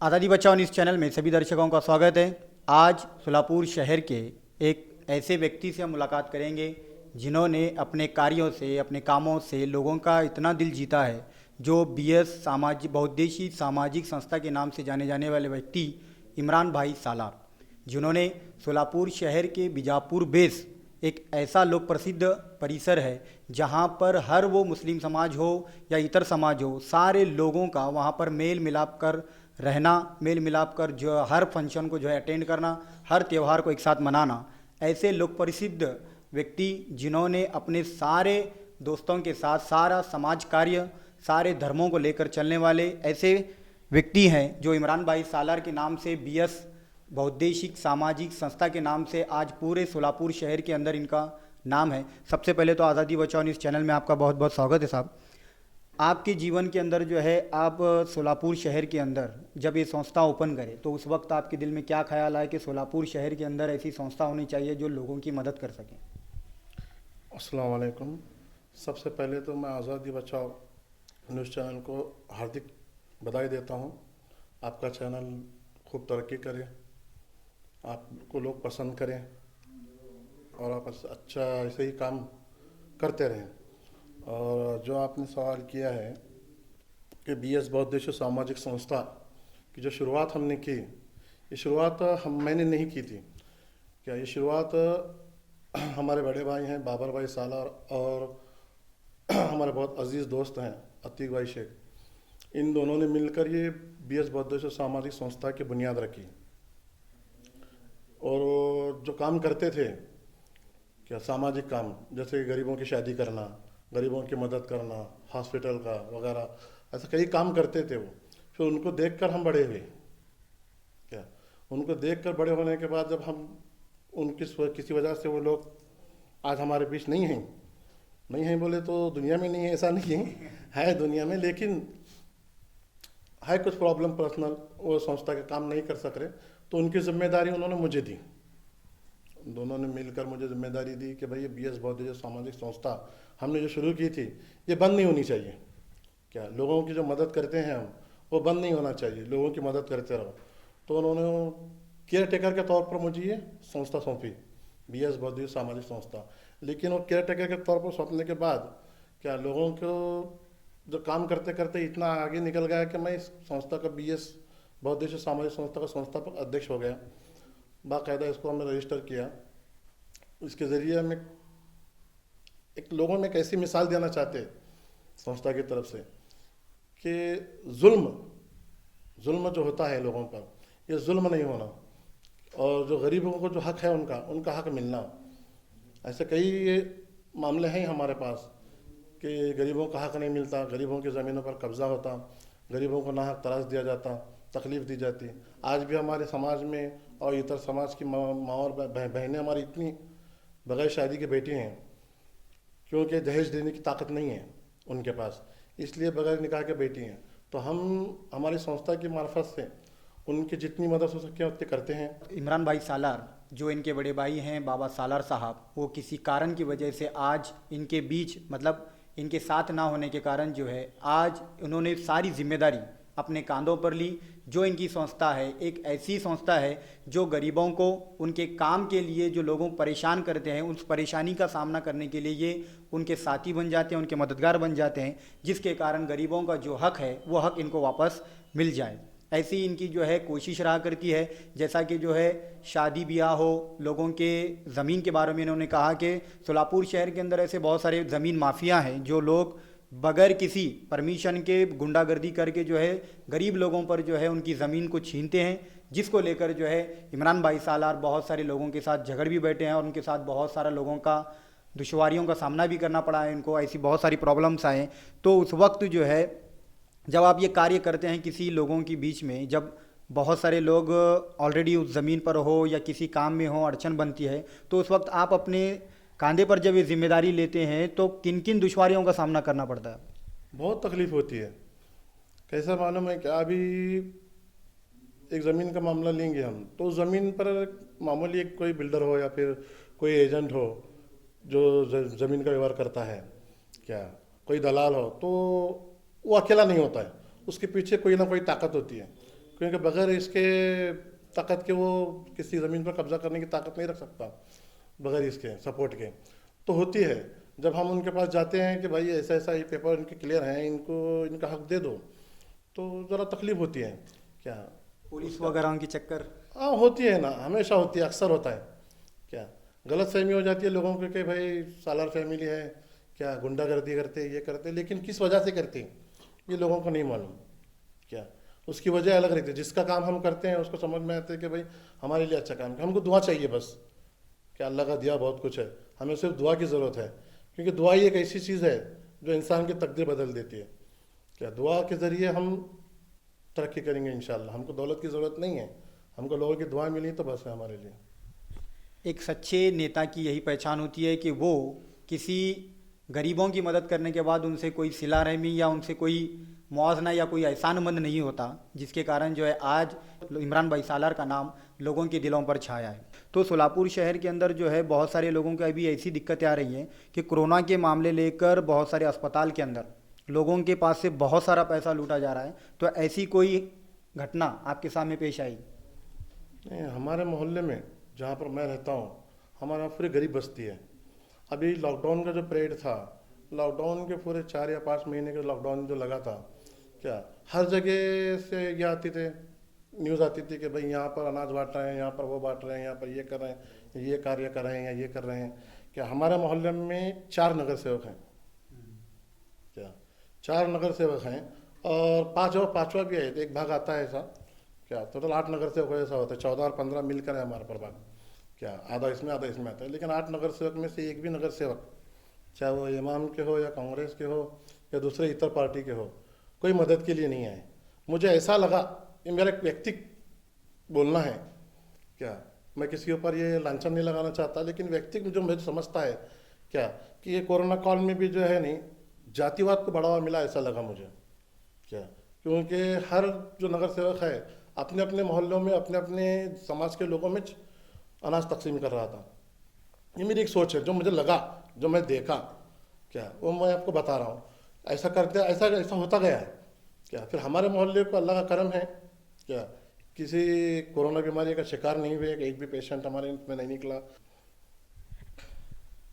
आज़ादी बचाओ news channel में सभी दर्शकों का स्वागत है। आज सोलापुर शहर के एक ऐसे व्यक्ति से हम मुलाकात करेंगे जिन्होंने अपने कार्यों से, अपने कामों से लोगों का इतना दिल जीता है, जो बीएस सामाजिक बहुउद्देशीय सामाजिक संस्था के नाम से जाने जाने वाले व्यक्ति इमरान भाई सालार, जिन्होंने सोलापुर शहर के बीजापुर बेस एक ऐसा लोक प्रसिद्ध परिसर है जहाँ पर हर वो मुस्लिम समाज हो या इतर समाज हो, सारे लोगों का वहाँ पर मेल मिलाप कर रहना, मेल मिलाप कर जो हर फंक्शन को जो है अटेंड करना, हर त्यौहार को एक साथ मनाना। ऐसे लोक प्रसिद्ध व्यक्ति जिन्होंने अपने सारे दोस्तों के साथ सारा समाज कार्य, सारे धर्मों को लेकर चलने वाले ऐसे व्यक्ति हैं जो इमरान भाई सालार के नाम से बीएस बहुउद्देशिक सामाजिक संस्था के नाम से आज पूरे सोलापुर शहर के अंदर इनका नाम है। सबसे पहले तो आज़ादी बचाओ न्यूज़ चैनल में आपका बहुत बहुत स्वागत है साहब। आपके जीवन के अंदर जो है, आप सोलापुर शहर के अंदर जब ये संस्था ओपन करे तो उस वक्त आपके दिल में क्या ख्याल आया कि सोलापुर शहर के अंदर ऐसी संस्था होनी चाहिए जो लोगों की मदद कर सके? अस्सलाम वालेकुम। सबसे पहले तो मैं आज़ादी बचाओ न्यूज़ चैनल को हार्दिक बधाई देता हूँ। आपका चैनल खूब तरक्की करे, आपको लोग पसंद करें और आप अच्छा ऐसे ही काम करते रहें। और जो आपने सवाल किया है कि बीएस बहुउद्देशीय सामाजिक संस्था की जो शुरुआत हमने की, ये शुरुआत मैंने नहीं की थी। क्या ये शुरुआत हमारे बड़े भाई हैं बाबर भाई सालार और हमारे बहुत अजीज़ दोस्त हैं अतीक भाई शेख, इन दोनों ने मिलकर ये बीएस बहुउद्देशीय सामाजिक संस्था की बुनियाद रखी। और जो काम करते थे, क्या सामाजिक काम, जैसे गरीबों की शादी करना, गरीबों की मदद करना, हॉस्पिटल का वगैरह, ऐसे कई काम करते थे वो। फिर उनको देखकर हम बड़े हुए। क्या उनको देखकर बड़े होने के बाद जब हम उनकी किसी वजह से वो लोग आज हमारे बीच नहीं हैं बोले तो दुनिया में नहीं है, ऐसा नहीं है दुनिया में, लेकिन है कुछ प्रॉब्लम पर्सनल, वो संस्था के काम नहीं कर सक रहे, तो उनकी जिम्मेदारी उन्होंने मुझे दी। दोनों ने मिलकर मुझे जिम्मेदारी दी कि भाई ये बीएस बहुउद्देशीय सामाजिक संस्था हमने जो शुरू की थी ये बंद नहीं होनी चाहिए। क्या लोगों की जो मदद करते हैं हम, वो बंद नहीं होना चाहिए, लोगों की मदद करते रहो। तो उन्होंने केयर टेकर के तौर पर मुझे ये संस्था सौंपी, बीएस बहुउद्देशीय सामाजिक संस्था। लेकिन वो केयर टेकर के तौर पर सौंपने के बाद क्या लोगों को जो काम करते करते इतना आगे निकल गया कि मैं इस संस्था का बीएस बहुउद्देशीय सामाजिक संस्था का संस्थापक अध्यक्ष हो गया। बाकायदा इसको हमने रजिस्टर किया। इसके ज़रिए हमें एक लोगों में एक ऐसी मिसाल देना चाहते संस्था की तरफ से कि जुल्म जो होता है लोगों पर, ये जुल्म नहीं होना, और जो गरीबों को जो हक है उनका हक मिलना। ऐसे कई मामले हैं हमारे पास कि गरीबों का हक नहीं मिलता, गरीबों की ज़मीनों पर कब्ज़ा होता, गरीबों को नाहक तराश दिया जाता, तकलीफ़ दी जाती। आज भी हमारे समाज में और इतर समाज की माँ और बहनें हमारी इतनी बगैर शादी के बेटी हैं क्योंकि दहेज देने की ताकत नहीं है उनके पास, इसलिए बगैर निकाह के बेटी हैं। तो हम हमारी संस्था की मार्फत से उनकी जितनी मदद हो सके उतनी करते हैं। इमरान भाई सालार जो इनके बड़े भाई हैं बाबा सालार साहब, वो किसी कारण की वजह से आज इनके बीच, मतलब इनके साथ ना होने के कारण जो है, आज उन्होंने सारी जिम्मेदारी अपने कांधों पर ली। जो इनकी संस्था है एक ऐसी संस्था है जो गरीबों को उनके काम के लिए, जो लोगों को परेशान करते हैं, उस परेशानी का सामना करने के लिए ये उनके साथी बन जाते हैं, उनके मददगार बन जाते हैं, जिसके कारण गरीबों का जो हक है वो हक इनको वापस मिल जाए। ऐसी इनकी जो है कोशिश रहा करती है। जैसा कि जो है शादी ब्याह हो, लोगों के ज़मीन के बारे में इन्होंने कहा कि सोलापुर शहर के अंदर ऐसे बहुत सारे ज़मीन माफिया हैं जो लोग बगैर किसी परमिशन के गुंडागर्दी करके जो है गरीब लोगों पर जो है उनकी ज़मीन को छीनते हैं, जिसको लेकर जो है इमरान भाई सालार बहुत सारे लोगों के साथ झगड़ भी बैठे हैं और उनके साथ बहुत सारा लोगों का दुश्वारियों का सामना भी करना पड़ा है इनको, ऐसी बहुत सारी प्रॉब्लम्स आए। तो उस वक्त जो है जब आप ये कार्य करते हैं किसी लोगों के बीच में, जब बहुत सारे लोग ऑलरेडी उस ज़मीन पर हो या किसी काम में हो, अड़चन बनती है, तो उस वक्त आप अपने कंधे पर जब ये जिम्मेदारी लेते हैं तो किन किन दुश्वारियों का सामना करना पड़ता है? बहुत तकलीफ़ होती है। कैसा मालूम है कि अभी एक ज़मीन का मामला लेंगे हम, तो उस ज़मीन पर मामूली एक कोई बिल्डर हो या फिर कोई एजेंट हो जो ज़मीन का व्यवहार करता है, क्या कोई दलाल हो, तो वो अकेला नहीं होता है, उसके पीछे कोई ना कोई ताकत होती है, क्योंकि बगैर इसके ताकत के वो किसी ज़मीन पर कब्जा करने की ताकत नहीं रख सकता, बगैर इसके सपोर्ट के। तो होती है जब हम उनके पास जाते हैं कि भाई ऐसा ऐसा ये पेपर इनके क्लियर हैं, इनको इनका हक दे दो, तो ज़रा तकलीफ होती है। क्या पुलिस वगैरह की चक्कर? हाँ होती है ना, हमेशा होती है, अक्सर होता है। क्या गलत फहमी हो जाती है लोगों को कि भाई सालार फैमिली है, क्या गुंडागर्दी करते ये करते, लेकिन किस वजह से करते ये लोगों को नहीं मालूम। क्या उसकी वजह अलग रहती है। जिसका काम हम करते हैं उसको समझ में आता है कि भाई हमारे लिए अच्छा काम है, हमको दुआ चाहिए बस। क्या अल्लाह का दिया बहुत कुछ है, हमें सिर्फ दुआ की ज़रूरत है, क्योंकि दुआ ही एक ऐसी चीज़ है जो इंसान की तकदीर बदल देती है। क्या दुआ के ज़रिए हम तरक्की करेंगे इंशाल्लाह। हमको दौलत की ज़रूरत नहीं है, हमको लोगों की दुआ मिली तो बस है हमारे लिए। एक सच्चे नेता की यही पहचान होती है कि वो किसी गरीबों की मदद करने के बाद उनसे कोई सिला रहमी या उनसे कोई मुआवजना या कोई एहसानमंद नहीं होता, जिसके कारण जो है आज इमरान भाई सालार का नाम लोगों के दिलों पर छाया है। तो सोलापुर शहर के अंदर जो है बहुत सारे लोगों को अभी ऐसी दिक्कतें आ रही हैं कि कोरोना के मामले लेकर बहुत सारे अस्पताल के अंदर लोगों के पास से बहुत सारा पैसा लूटा जा रहा है। तो ऐसी कोई घटना आपके सामने पेश आई? नहीं, हमारे मोहल्ले में जहाँ पर मैं रहता हूँ, हमारे यहाँ पूरी गरीब बस्ती है। अभी लॉकडाउन का जो पीरियड था, लॉकडाउन के पूरे 4 या 5 महीने के लॉकडाउन जो लगा था, क्या हर जगह से ये आती थे, न्यूज़ आती थी कि भाई यहाँ पर अनाज बांट रहे हैं, यहाँ पर वो बांट रहे हैं, यहाँ पर ये कर रहे हैं, ये कार्य कर रहे हैं या ये कर रहे हैं। क्या हमारे मोहल्ले में 4 नगर सेवक हैं। क्या 4 नगर सेवक हैं और 5 और 5वां भी है, तो एक भाग आता है ऐसा। क्या टोटल 8 नगर सेवक ऐसा होता है, 14 और 15 मिलकर है हमारे पर भाग। क्या आधा इसमें आधा इसमें आता है, लेकिन 8 नगर सेवक में से एक भी नगर सेवक, चाहे वो इमाम के हो या कांग्रेस के हो या दूसरे इतर पार्टी के हो, कोई मदद के लिए नहीं आए। मुझे ऐसा लगा, ये मेरा एक व्यक्तिगत बोलना है, क्या मैं किसी के ऊपर ये लांछन नहीं लगाना चाहता, लेकिन व्यक्तिगत जो मुझे समझता है क्या कि ये कोरोना काल में भी जो है नहीं जातिवाद को बढ़ावा मिला, ऐसा लगा मुझे। क्या क्योंकि हर जो नगर सेवक है अपने अपने मोहल्लों में अपने अपने समाज के लोगों में अनाज तकसीम कर रहा था। ये मेरी एक सोच है, जो मुझे लगा, जो मैं देखा, क्या वो मैं आपको बता रहा हूँ। ऐसा करते ऐसा ऐसा होता गया है। क्या फिर हमारे मोहल्ले को अल्लाह का करम है, क्या किसी कोरोना बीमारी का शिकार नहीं हुए, एक भी पेशेंट हमारे इसमें नहीं निकला।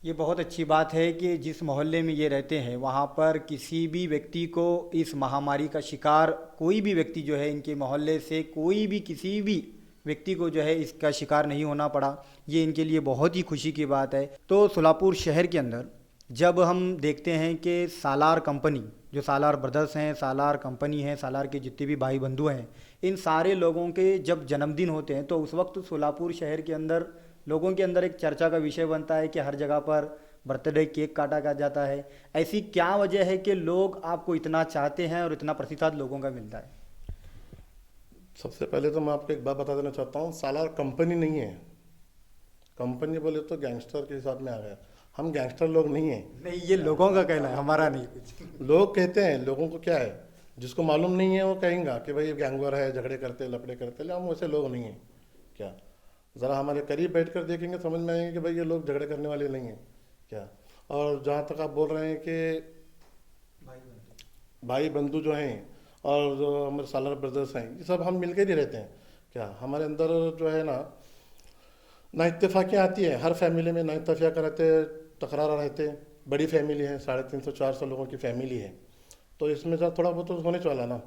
ये बहुत अच्छी बात है कि जिस मोहल्ले में ये रहते हैं वहाँ पर किसी भी व्यक्ति को इस महामारी का शिकार, कोई भी व्यक्ति जो है इनके मोहल्ले से कोई भी किसी भी व्यक्ति को जो है इसका शिकार नहीं होना पड़ा। ये इनके लिए बहुत ही खुशी की बात है। तो सोलापुर शहर के अंदर जब हम देखते हैं कि सालार कंपनी, जो सालार ब्रदर्स हैं, सालार कंपनी है, सालार के जितने भी भाई बंधु हैं, इन सारे लोगों के जब जन्मदिन होते हैं तो उस वक्त सोलापुर शहर के अंदर लोगों के अंदर एक चर्चा का विषय बनता है कि हर जगह पर बर्थडे केक काटा जाता है। ऐसी क्या वजह है कि लोग आपको इतना चाहते हैं और इतना प्रतिशत लोगों का मिलता है? सबसे पहले तो मैं आपको एक बात बता देना चाहता हूँ, सालार कंपनी नहीं है। कंपनी बोले तो गैंगस्टर के हिसाब में आ गया, हम गैंगस्टर लोग नहीं हैं। नहीं, ये लोगों का कहना है, हमारा नहीं कुछ। लोग कहते हैं, लोगों को क्या है, जिसको मालूम नहीं है वो कहेंगे कि भाई गैंगवर है, झगड़े करते लपड़े करते, लेकिन हम वैसे लोग नहीं हैं। क्या ज़रा हमारे करीब बैठकर देखेंगे समझ में आएंगे कि भाई ये लोग झगड़े करने वाले नहीं हैं। क्या और जहाँ तक आप बोल रहे हैं कि भाई बंधु जो हैं और जो हमारे सालार ब्रदर्स हैं, ये सब हम मिलकर ही रहते हैं। क्या हमारे अंदर जो है ना इत्तेफाकियाँ आती है, हर फैमिली में ना इत्तेफाक रहते, तकरार रहते। बड़ी फैमिली है, 350-400 लोगों की फैमिली है, तो इसमें थोड़ा बहुत तो होने वाला ना।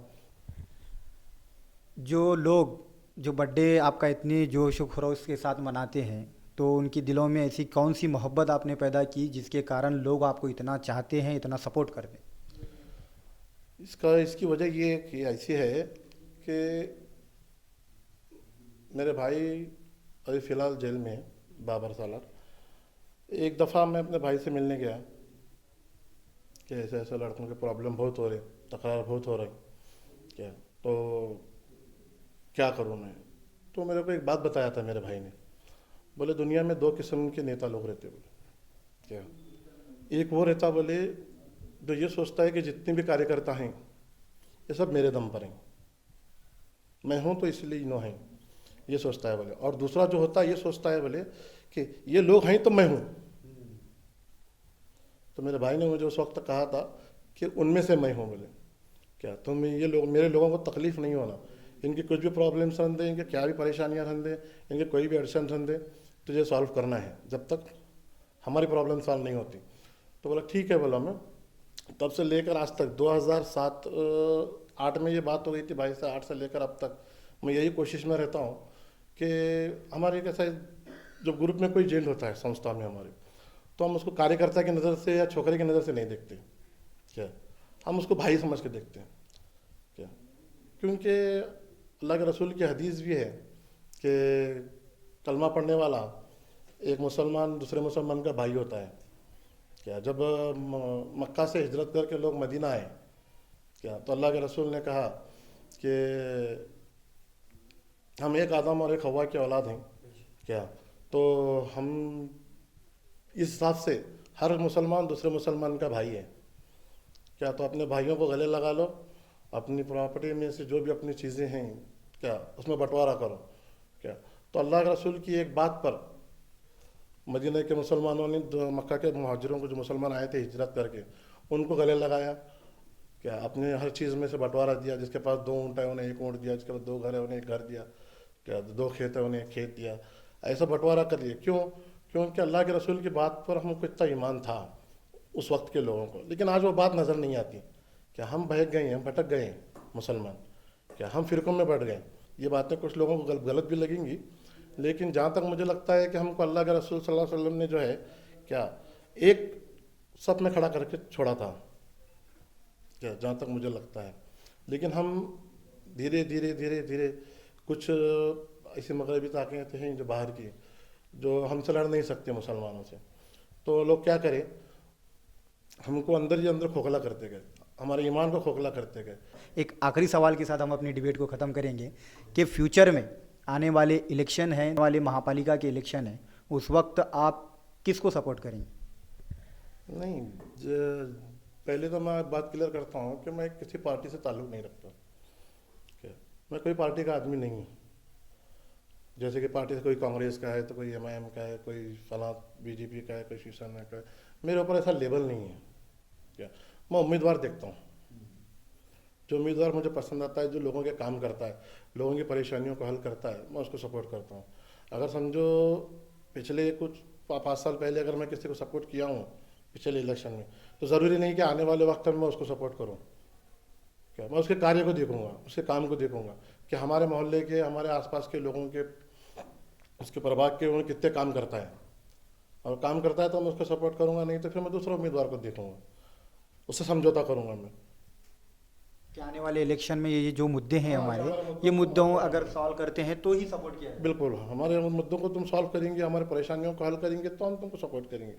जो लोग जो बर्थडे आपका इतनी जोश खरोश के साथ मनाते हैं, तो उनकी दिलों में ऐसी कौन सी मोहब्बत आपने पैदा की जिसके कारण लोग आपको इतना चाहते हैं, इतना सपोर्ट करते हैं? इसकी वजह ये कि ऐसी है कि मेरे भाई अभी फ़िलहाल जेल में है, बाबर सालार। एक दफ़ा मैं अपने भाई से मिलने गया कि ऐसे ऐसे लड़कों के प्रॉब्लम बहुत हो रहे, तकरार बहुत हो रही, क्या तो क्या करूँ मैं। तो मेरे को एक बात बताया था मेरे भाई ने, बोले दुनिया में 2 किस्म के नेता लोग रहते, बोले क्या, एक वो रहता बोले जो ये सोचता है कि जितने भी कार्यकर्ता हैं ये सब मेरे दम पर हैं, मैं हूँ तो इसलिए इन्हों हैं, ये सोचता है बोले। और दूसरा जो होता है ये सोचता है बोले कि ये लोग हैं तो मैं हूँ। तो मेरे भाई ने मुझे उस वक्त कहा था कि उनमें से मैं हूँ, बोले क्या तुम ये लोग, मेरे लोगों को तकलीफ़ नहीं होना, इनकी कुछ भी प्रॉब्लम्स रहते, इनके क्या भी परेशानियाँ रहते, इनके कोई भी अड़चन रहते, तुझे सॉल्व करना है जब तक हमारी प्रॉब्लम सॉल्व नहीं होती। तो बोला ठीक है। बोला मैं तब से लेकर आज तक 2007-8 में ये बात हो गई थी भाई से, 8 से लेकर अब तक मैं यही कोशिश में रहता हूँ कि हमारे कैसा जब ग्रुप में कोई जेल होता है संस्था में हमारे, तो हम उसको कार्यकर्ता की नज़र से या छोकरे की नज़र से नहीं देखते, क्या हम उसको भाई समझ के देखते हैं, क्या क्योंकि अल्लाह के रसूल की हदीस भी है कि कलमा पढ़ने वाला एक मुसलमान दूसरे मुसलमान का भाई होता है। क्या जब मक्का से हिजरत करके लोग मदीना आए, क्या तो अल्लाह के रसूल ने कहा कि हम एक आदम और एक हवा की औलाद हैं, क्या तो हम इस हिसाब से हर मुसलमान दूसरे मुसलमान का भाई है, क्या तो अपने भाइयों को गले लगा लो, अपनी प्रॉपर्टी में से जो भी अपनी चीज़ें हैं क्या उसमें बंटवारा करो। क्या तो अल्लाह के रसूल की एक बात पर मदीना के मुसलमानों ने मक्का के मुहाजिरों को जो मुसलमान आए थे हिजरत करके उनको गले लगाया, क्या अपने हर चीज़ में से बंटवारा दिया। जिसके पास 2 ऊँट है उन्हें 1 ऊँट दिया, जिसके पास 2 घर है उन्हें 1 घर दिया, क्या 2 खेत है उन्हें 1 खेत दिया। ऐसा बंटवारा कर दिया। क्यों? क्योंकि अल्लाह के रसूल की बात पर हमको इतना ईमान था उस वक्त के लोगों को, लेकिन आज वो बात नज़र नहीं आती। क्या हम बहक गए हैं, भटक गए हैं मुसलमान, क्या हम फ़िरक़ों में बढ़ गए। ये बातें कुछ लोगों को गलत भी लगेंगी, लेकिन जहाँ तक मुझे लगता है कि हमको अल्लाह के रसूल सल्लल्लाहु अलैहि वसल्लम ने जो है क्या एक सफ में खड़ा करके छोड़ा था, क्या जहाँ तक मुझे लगता है। लेकिन हम धीरे धीरे धीरे धीरे कुछ ऐसी मगरबी ताकतें हैं जो बाहर की, जो हमसे लड़ नहीं सकते मुसलमानों से, तो लोग क्या करें, हमको अंदर ही अंदर खोखला करते गए, हमारे ईमान को खोखला करते गए। एक आखिरी सवाल के साथ हम अपनी डिबेट को ख़त्म करेंगे कि फ्यूचर में आने वाले इलेक्शन हैं, आने वाले महापालिका के इलेक्शन हैं, उस वक्त आप किसको सपोर्ट करेंगे? नहीं, पहले तो मैं बात क्लियर करता हूँ कि मैं किसी पार्टी से ताल्लुक़ नहीं रखता। क्या मैं कोई पार्टी का आदमी नहीं हूँ। जैसे कि पार्टी से कोई कांग्रेस का है तो कोई MIM का है, कोई फला BJP का है, कोई शिवसेना का है, मेरे ऊपर ऐसा लेबल नहीं है। क्या मैं उम्मीदवार देखता हूँ, जो उम्मीदवार मुझे पसंद आता है, जो लोगों के काम करता है, लोगों की परेशानियों को हल करता है, मैं उसको सपोर्ट करता हूँ। अगर समझो पिछले कुछ 5 साल पहले अगर मैं किसी को सपोर्ट किया हूँ पिछले इलेक्शन में, तो ज़रूरी नहीं कि आने वाले वक्त में मैं उसको सपोर्ट करूँ। क्या मैं उसके कार्य को देखूँगा, उसके काम को देखूँगा कि हमारे मोहल्ले के, हमारे आसपास के लोगों के, उसके प्रभाग के उन्हें कितने काम करता है, और काम करता है तो मैं उसको सपोर्ट करूँगा, नहीं तो फिर मैं दूसरे उम्मीदवार को देखूँगा, उससे समझौता करूँगा मैं। कि आने वाले इलेक्शन में ये जो मुद्दे हैं हमारे, ये मुद्दों अगर सॉल्व करते हैं तो ही सपोर्ट किया है। बिल्कुल, हमारे मुद्दों को तुम सॉल्व करेंगे, हमारे परेशानियों को हल करेंगे तो हम तुमको सपोर्ट करेंगे।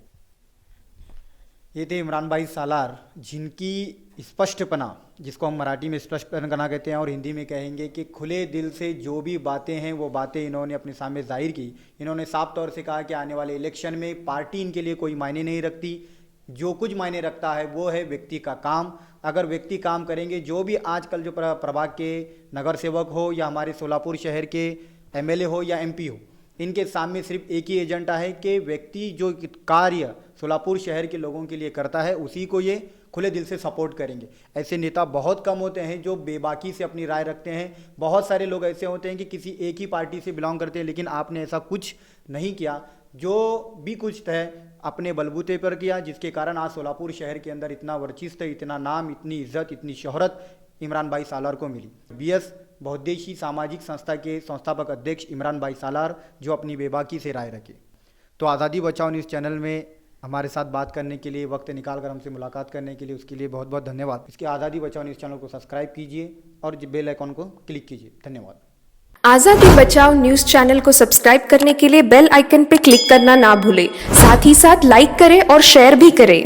ये थे इमरान भाई सालार, जिनकी स्पष्टपना, जिसको हम मराठी में स्पष्टपना कहते हैं और हिंदी में कहेंगे कि खुले दिल से जो भी बातें हैं वो बातें इन्होंने अपने सामने जाहिर की। इन्होंने साफ तौर से कहा कि आने वाले इलेक्शन में पार्टी इनके लिए कोई मायने नहीं रखती, जो कुछ मायने रखता है वो है व्यक्ति का काम। अगर व्यक्ति काम करेंगे, जो भी आजकल जो प्रभाग के नगर सेवक हो या हमारे सोलापुर शहर के MLA हो या MP हो, इनके सामने सिर्फ एक ही एजेंडा है कि व्यक्ति जो कार्य सोलापुर शहर के लोगों के लिए करता है उसी को ये खुले दिल से सपोर्ट करेंगे। ऐसे नेता बहुत कम होते हैं जो बेबाकी से अपनी राय रखते हैं। बहुत सारे लोग ऐसे होते हैं कि किसी एक ही पार्टी से बिलोंग करते हैं, लेकिन आपने ऐसा कुछ नहीं किया। जो भी कुछ है अपने बलबूते पर किया, जिसके कारण आज सोलापुर शहर के अंदर इतना वर्चस्व, इतना नाम, इतनी इज्जत, इतनी शोहरत इमरान भाई सालार को मिली। BS बहुउद्देशीय सामाजिक संस्था के संस्थापक अध्यक्ष इमरान भाई सालार, जो अपनी बेबाकी से राय रखे। तो आज़ादी बचाओ न्यूज़ चैनल में हमारे साथ बात करने के लिए, वक्त निकाल कर हमसे मुलाकात करने के लिए, उसके लिए बहुत बहुत धन्यवाद। इसके आज़ादी बचाओ न्यूज़ चैनल को सब्सक्राइब कीजिए और बेल आइकॉन को क्लिक कीजिए। धन्यवाद। आज़ादी बचाओ न्यूज़ चैनल को सब्सक्राइब करने के लिए बेल आइकन पर क्लिक करना ना भूलें। साथ ही साथ लाइक करें और शेयर भी करें।